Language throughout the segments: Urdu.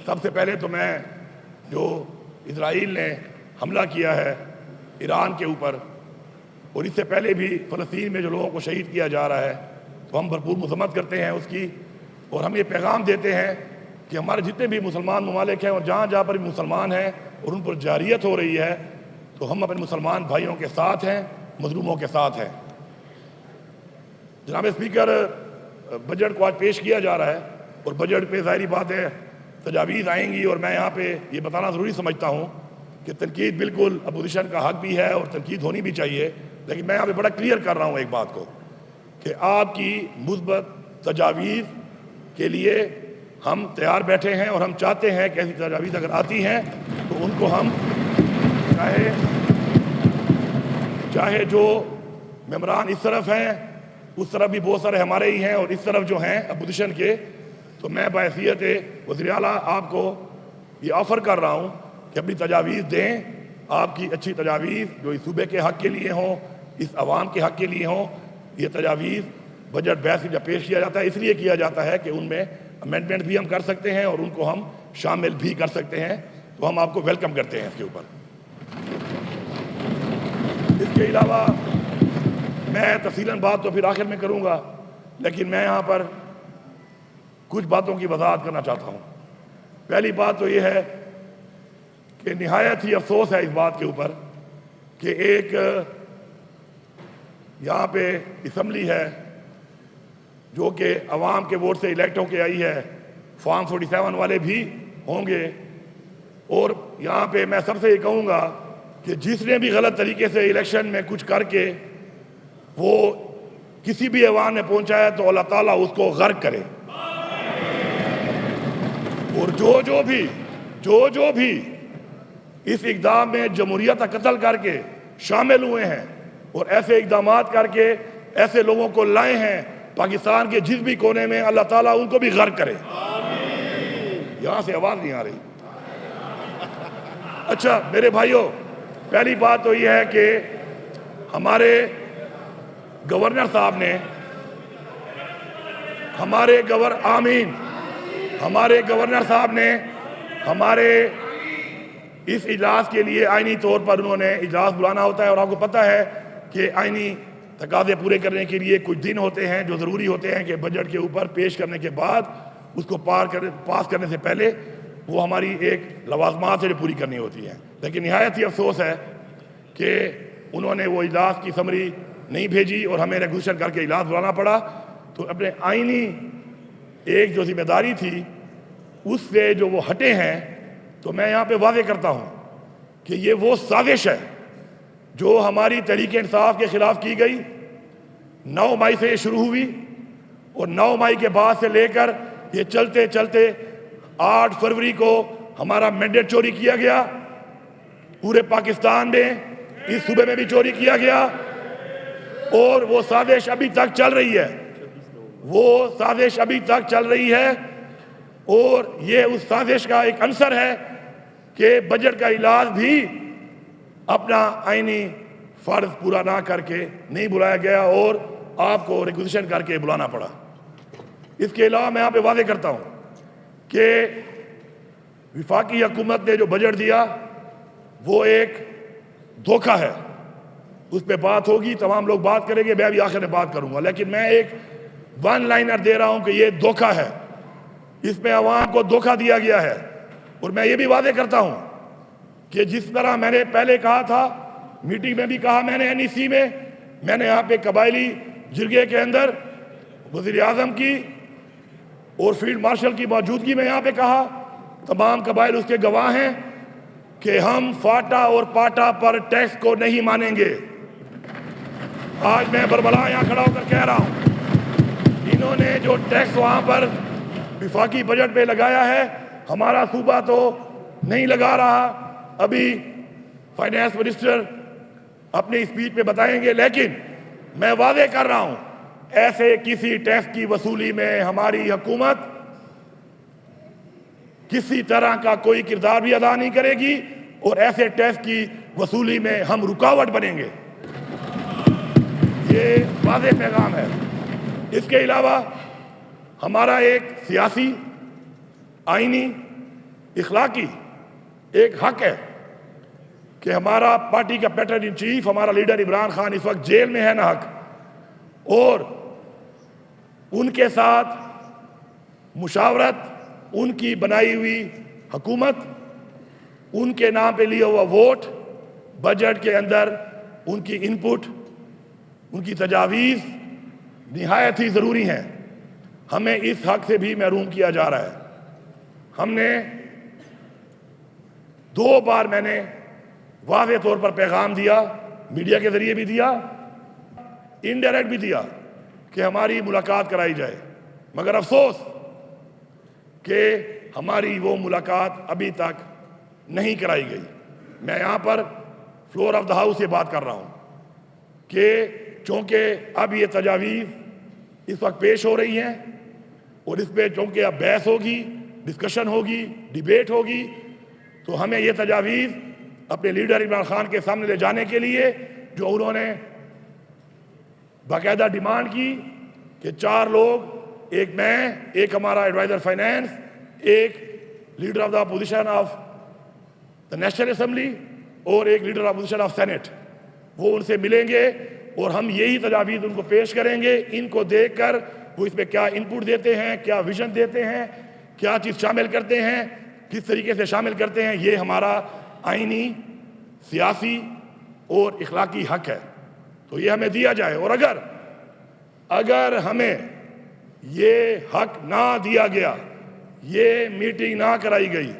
سب سے پہلے تو میں جو اسرائیل نے حملہ کیا ہے ایران کے اوپر، اور اس سے پہلے بھی فلسطین میں جو لوگوں کو شہید کیا جا رہا ہے، تو ہم بھرپور مذمت کرتے ہیں اس کی، اور ہم یہ پیغام دیتے ہیں کہ ہمارے جتنے بھی مسلمان ممالک ہیں اور جہاں جہاں پر بھی مسلمان ہیں اور ان پر جارحیت ہو رہی ہے، تو ہم اپنے مسلمان بھائیوں کے ساتھ ہیں، مظلوموں کے ساتھ ہیں۔ جناب اسپیکر، بجٹ کو آج پیش کیا جا رہا ہے، اور بجٹ پہ ظاہری بات ہے تجاویز آئیں گی، اور میں یہاں پہ یہ بتانا ضروری سمجھتا ہوں کہ تنقید بالکل اپوزیشن کا حق بھی ہے اور تنقید ہونی بھی چاہیے، لیکن میں یہاں پہ بڑا کلیئر کر رہا ہوں ایک بات کو کہ آپ کی مثبت تجاویز کے لیے ہم تیار بیٹھے ہیں، اور ہم چاہتے ہیں کہ ایسی تجاویز اگر آتی ہیں تو ان کو ہم چاہے جو ممبران اس طرف ہیں اس طرف بھی بہت سارے ہمارے ہی ہیں، اور اس طرف جو ہیں اپوزیشن کے، تو میں بحیثیت وزیر اعلیٰ آپ کو یہ آفر کر رہا ہوں کہ اپنی تجاویز دیں، آپ کی اچھی تجاویز جو اس صوبے کے حق کے لیے ہوں، اس عوام کے حق کے لیے ہوں۔ یہ تجاویز بجٹ بحث جب پیش کیا جاتا ہے اس لیے کیا جاتا ہے کہ ان میں امینڈمنٹ بھی ہم کر سکتے ہیں اور ان کو ہم شامل بھی کر سکتے ہیں، تو ہم آپ کو ویلکم کرتے ہیں اس کے اوپر۔ اس کے علاوہ میں تفصیلاً بات تو پھر آخر میں کروں گا، لیکن میں یہاں پر کچھ باتوں کی وضاحت کرنا چاہتا ہوں۔ پہلی بات تو یہ ہے کہ نہایت ہی افسوس ہے اس بات کے اوپر کہ ایک یہاں پہ اسمبلی ہے جو کہ عوام کے ووٹ سے الیکٹ ہو کے آئی ہے، فارم 47 والے بھی ہوں گے، اور یہاں پہ میں سب سے یہ کہوں گا کہ جس نے بھی غلط طریقے سے الیکشن میں کچھ کر کے وہ کسی بھی ایوان میں پہنچا ہے تو اللہ تعالیٰ اس کو غرق کرے، اور جو بھی اس اقدام میں جمہوریت کا قتل کر کے شامل ہوئے ہیں اور ایسے اقدامات کر کے ایسے لوگوں کو لائے ہیں پاکستان کے جس بھی کونے میں، اللہ تعالیٰ ان کو بھی غرق کرے۔ یہاں سے آواز نہیں آ رہی۔ اچھا میرے بھائیوں، پہلی بات تو یہ ہے کہ ہمارے گورنر صاحب نے ہمارے گورنر صاحب نے ہمارے اس اجلاس کے لیے آئینی طور پر انہوں نے اجلاس بلانا ہوتا ہے، اور آپ کو پتہ ہے کہ آئینی تقاضے پورے کرنے کے لیے کچھ دن ہوتے ہیں جو ضروری ہوتے ہیں کہ بجٹ کے اوپر پیش کرنے کے بعد اس کو پاس کرنے سے پہلے وہ ہماری ایک لوازمات ہے جو پوری کرنی ہوتی ہیں۔ لیکن نہایت ہی افسوس ہے کہ انہوں نے وہ اجلاس کی سمری نہیں بھیجی اور ہمیں ریگولیشن کر کے اجلاس بلانا پڑا، تو اپنے آئینی ایک جو ذمہ داری تھی اس سے جو وہ ہٹے ہیں، تو میں یہاں پہ واضح کرتا ہوں کہ یہ وہ سازش ہے جو ہماری تحریک انصاف کے خلاف کی گئی۔ 9 مئی سے یہ شروع ہوئی، اور 9 مئی کے بعد سے لے کر یہ چلتے چلتے 8 فروری کو ہمارا مینڈیٹ چوری کیا گیا، پورے پاکستان میں اس صوبے میں بھی چوری کیا گیا، اور وہ سازش ابھی تک چل رہی ہے، اور یہ اس سازش کا ایک عنصر ہے کہ بجٹ کا اجلاس بھی اپنا آئینی فرض پورا نہ کر کے نہیں بلایا گیا اور آپ کو ریگولیشن کر کے بلانا پڑا۔ اس کے علاوہ میں یہاں پہ واضح کرتا ہوں کہ وفاقی حکومت نے جو بجٹ دیا وہ ایک دھوکہ ہے، اس پہ بات ہوگی، تمام لوگ بات کریں گے، میں بھی آخر میں بات کروں گا، لیکن میں ایک ون لائنر دے رہا ہوں کہ یہ دھوکہ ہے، اس میں عوام کو دھوکہ دیا گیا ہے۔ اور میں یہ بھی واضح کرتا ہوں کہ جس طرح میں نے پہلے کہا تھا، میٹنگ میں بھی کہا میں نے NEC میں، میں نے یہاں پہ قبائلی جرگے کے اندر وزیر اعظم کی اور فیلڈ مارشل کی موجودگی میں یہاں پہ کہا، تمام قبائل اس کے گواہ ہیں کہ ہم فاٹا اور پاٹا پر ٹیکس کو نہیں مانیں گے۔ آج میں بربلا یہاں کھڑا ہو کر کہہ رہا ہوں، انہوں نے جو ٹیکس وہاں پر وفاقی بجٹ پہ لگایا ہے، ہمارا صوبہ تو نہیں لگا رہا، ابھی فائنانس منسٹر اپنی اسپیچ میں بتائیں گے، لیکن میں واضح کر رہا ہوں ایسے کسی ٹیکس کی وصولی میں ہماری حکومت کسی طرح کا کوئی کردار بھی ادا نہیں کرے گی، اور ایسے ٹیکس کی وصولی میں ہم رکاوٹ بنیں گے۔ یہ واضح پیغام ہے۔ اس کے علاوہ ہمارا ایک سیاسی، آئینی اخلاقی ایک حق ہے کہ ہمارا پارٹی کا پیٹرن ان چیف ہمارا لیڈر عمران خان اس وقت جیل میں ہے نا حق، اور ان کے ساتھ مشاورت، ان کی بنائی ہوئی حکومت، ان کے نام پہ لیا ہوا ووٹ، بجٹ کے اندر ان کی انپٹ، ان کی تجاویز نہایت ہی ضروری ہیں۔ ہمیں اس حق سے بھی محروم کیا جا رہا ہے۔ ہم نے 2 بار میں نے واضح طور پر پیغام دیا، میڈیا کے ذریعے بھی دیا، انڈائریکٹ بھی دیا کہ ہماری ملاقات کرائی جائے، مگر افسوس کہ ہماری وہ ملاقات ابھی تک نہیں کرائی گئی۔ میں یہاں پر فلور آف دا ہاؤس سے بات کر رہا ہوں کہ چونکہ اب یہ تجاویز اس وقت پیش ہو رہی ہیں اور اس پہ چونکہ اب بحث ہوگی، ڈسکشن ہوگی، ڈیبیٹ ہوگی، تو ہمیں یہ تجاویز اپنے لیڈر عمران خان کے سامنے لے جانے کے لیے، جو انہوں نے باقاعدہ ڈیمانڈ کی کہ 4 لوگ، ایک میں، ایک ہمارا ایڈوائزر فائنینس، ایک leader of the opposition of the national assembly اور ایک leader of opposition of senate, وہ ان سے ملیں گے اور ہم یہی تجاویز ان کو پیش کریں گے۔ ان کو دیکھ کر وہ اس میں کیا انپٹ دیتے ہیں، کیا ویژن دیتے ہیں، کیا چیز شامل کرتے ہیں، کس طریقے سے شامل کرتے ہیں، یہ ہمارا آئینی، سیاسی اور اخلاقی حق ہے، تو یہ ہمیں دیا جائے۔ اور اگر ہمیں یہ حق نہ دیا گیا، یہ میٹنگ نہ کرائی گئی،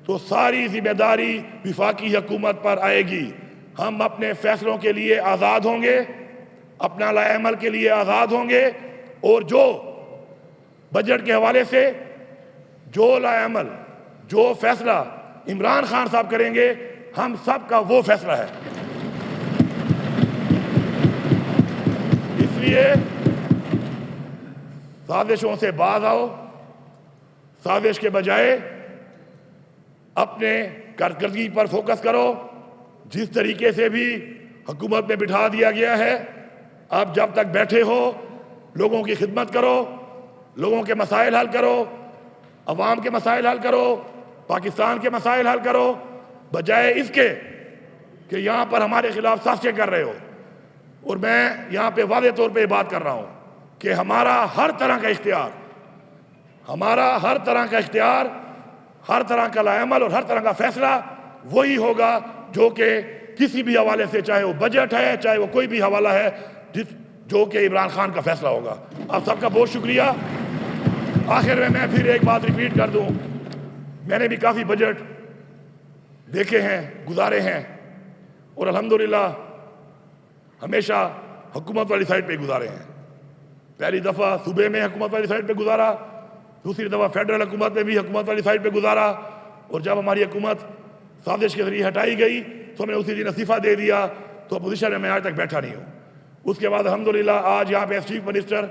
تو ساری ذمہ داری وفاقی حکومت پر آئے گی۔ ہم اپنے فیصلوں کے لیے آزاد ہوں گے، اپنا لائحہ عمل کے لیے آزاد ہوں گے، اور جو بجٹ کے حوالے سے جو لائحہ عمل، جو فیصلہ عمران خان صاحب کریں گے، ہم سب کا وہ فیصلہ ہے۔ اس لیے سازشوں سے باز آؤ، سازش کے بجائے اپنے کارکردگی پر فوکس کرو۔ جس طریقے سے بھی حکومت میں بٹھا دیا گیا ہے، اب جب تک بیٹھے ہو لوگوں کی خدمت کرو، لوگوں کے مسائل حل کرو، عوام کے مسائل حل کرو، پاکستان کے مسائل حل کرو، بجائے اس کے کہ یہاں پر ہمارے خلاف سازشیں کر رہے ہو۔ اور میں یہاں پہ واضح طور پہ بات کر رہا ہوں کہ ہمارا ہر طرح کا اختیار، ہر طرح کا لائحہ عمل اور ہر طرح کا فیصلہ وہی ہوگا جو کہ کسی بھی حوالے سے، چاہے وہ بجٹ ہے، چاہے وہ کوئی بھی حوالہ ہے، جو کہ عمران خان کا فیصلہ ہوگا۔ آپ سب کا بہت شکریہ۔ آخر میں پھر ایک بات ریپیٹ کر دوں، میں نے بھی کافی بجٹ دیکھے ہیں، گزارے ہیں، اور الحمدللہ ہمیشہ حکومت والی سائڈ پہ گزارے ہیں۔ پہلی دفعہ صوبے میں حکومت والی سائڈ پہ گزارا، دوسری دفعہ فیڈرل حکومت میں بھی حکومت والی سائڈ پہ گزارا، اور جب ہماری حکومت سازش کے ذریعے ہٹائی گئی تو ہم نے اسی دن استعفیٰ دے دیا، تو اپوزیشن میں آج تک بیٹھا نہیں ہوں۔ اس کے بعد الحمدللہ آج یہاں پہ چیف منسٹر،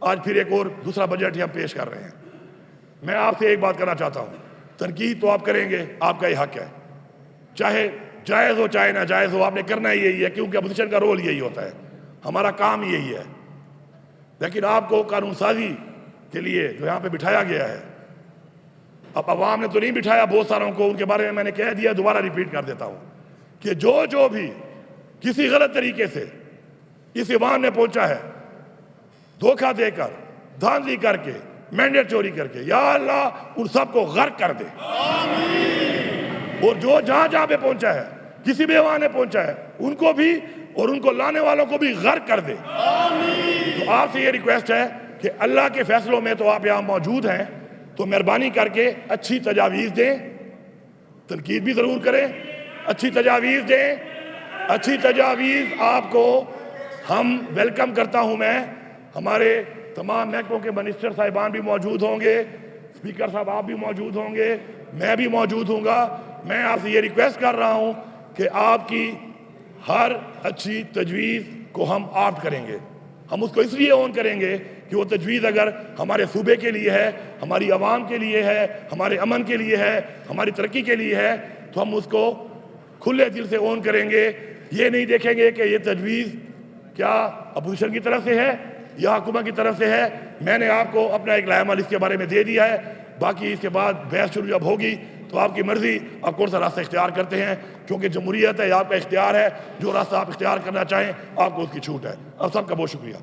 آج پھر ایک اور دوسرا بجٹ ہی ہم پیش کر رہے ہیں۔ میں آپ سے ایک بات کرنا چاہتا ہوں، تنقید تو آپ کریں گے، آپ کا یہ حق ہے، چاہے جائز ہو چاہے ناجائز ہو، آپ نے کرنا ہی یہی ہے، کیونکہ اپوزیشن کا رول یہی ہوتا ہے، ہمارا کام یہی ہے۔ لیکن آپ کو قانون سازی کے لیے جو یہاں پہ بٹھایا گیا ہے، اب عوام نے تو نہیں بٹھایا، بہت ساروں کو، ان کے بارے میں نے کہہ دیا، دوبارہ ریپیٹ کر دیتا ہوں کہ جو بھی کسی غلط طریقے سے اس ایوان میں پہنچا ہے، دھوکہ دے کر، دھاندلی کر کے، مینڈیٹ چوری کر کے، یا اللہ ان سب کو غرق کر دے، اور جو جہاں پہ پہنچا ہے، کسی بھی ایوان میں پہنچا ہے، ان کو بھی اور ان کو لانے والوں کو بھی غرق کر دے۔ تو آپ سے یہ ریکویسٹ ہے کہ اللہ کے فیصلوں میں تو آپ یہاں موجود ہیں، تو مہربانی کر کے اچھی تجاویز دیں، تنقید بھی ضرور کریں، اچھی تجاویز دیں، اچھی تجاویز آپ کو ہم ویلکم کرتا ہوں میں، ہمارے تمام محکموں کے منسٹر صاحبان بھی موجود ہوں گے، اسپیکر صاحب آپ بھی موجود ہوں گے، میں بھی موجود ہوں گا۔ میں آپ سے یہ ریکویسٹ کر رہا ہوں کہ آپ کی ہر اچھی تجویز کو ہم آپٹ کریں گے، ہم اس کو اس لیے اون کریں گے کہ وہ تجویز اگر ہمارے صوبے کے لیے ہے، ہماری عوام کے لیے ہے، ہمارے امن کے لیے ہے، ہماری ترقی کے لیے ہے، تو ہم اس کو کھلے دل سے اون کریں گے۔ یہ نہیں دیکھیں گے کہ یہ تجویز کیا اپوزیشن کی طرف سے ہے یا حکومت کی طرف سے ہے۔ میں نے آپ کو اپنا ایک لائحہ عمل اس کے بارے میں دے دیا ہے، باقی اس کے بعد بحث شروع جب ہوگی تو آپ کی مرضی، آپ کون سا راستہ اختیار کرتے ہیں، کیونکہ جمہوریت ہے، آپ کا اختیار ہے، جو راستہ آپ اختیار کرنا چاہیں آپ کو اس کی چھوٹ ہے۔ اب سب کا بہت شکریہ۔